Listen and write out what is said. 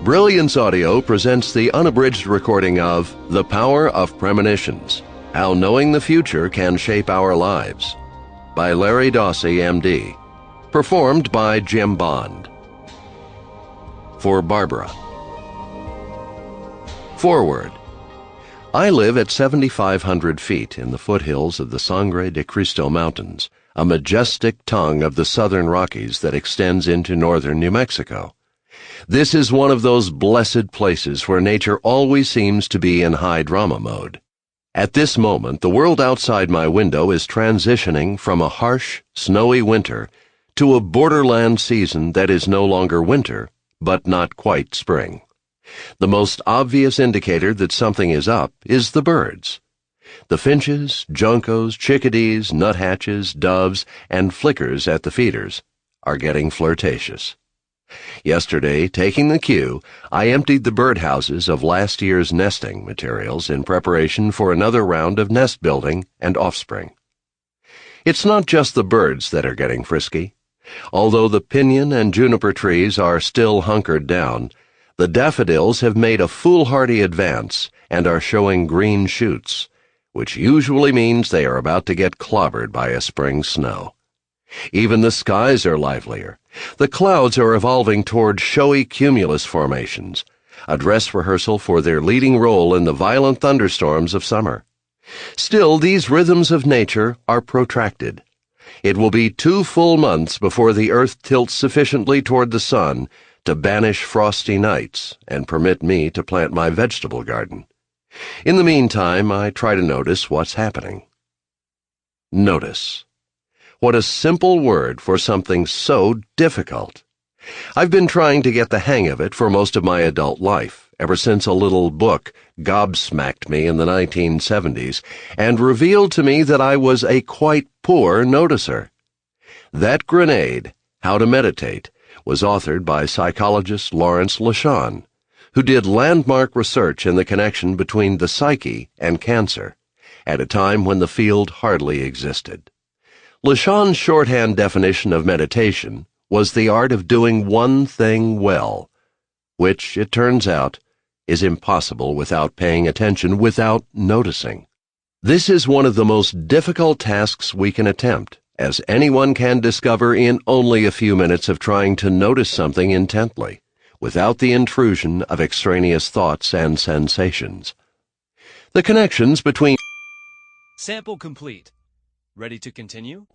Brilliance Audio presents the unabridged recording of The Power of Premonitions, How Knowing the Future Can Shape Our Lives, by Larry Dossey, M.D., performed by Jim Bond. For Barbara. Forward. I live at 7,500 feet in the foothills of the Sangre de Cristo Mountains, a majestic tongue of the southern Rockies that extends into northern New Mexico. This is one of those blessed places where nature always seems to be in high drama mode. At this moment, the world outside my window is transitioning from a harsh, snowy winter to a borderland season that is no longer winter, but not quite spring. The most obvious indicator that something is up is the birds. The finches, juncos, chickadees, nuthatches, doves, and flickers at the feeders are getting flirtatious. Yesterday, taking the cue, I emptied the birdhouses of last year's nesting materials in preparation for another round of nest building and offspring. It's not just the birds that are getting frisky. Although the pinyon and juniper trees are still hunkered down, the daffodils have made a foolhardy advance and are showing green shoots, which usually means they are about to get clobbered by a spring snow. Even the skies are livelier. The clouds are evolving toward showy cumulus formations, a dress rehearsal for their leading role in the violent thunderstorms of summer. Still, these rhythms of nature are protracted. It will be 2 full months before the earth tilts sufficiently toward the sun to banish frosty nights and permit me to plant my vegetable garden. In the meantime, I try to notice what's happening. Notice. What a simple word for something so difficult. I've been trying to get the hang of it for most of my adult life, ever since a little book gobsmacked me in the 1970s and revealed to me that I was a quite poor noticer. That grenade, How to Meditate, was authored by psychologist Lawrence LeSean, who did landmark research in the connection between the psyche and cancer, at a time when the field hardly existed. LeSean's shorthand definition of meditation was the art of doing one thing well, which, it turns out, is impossible without paying attention, without noticing. This is one of the most difficult tasks we can attempt, as anyone can discover in only a few minutes of trying to notice something intently, without the intrusion of extraneous thoughts and sensations. The connections between... Sample complete. Ready to continue?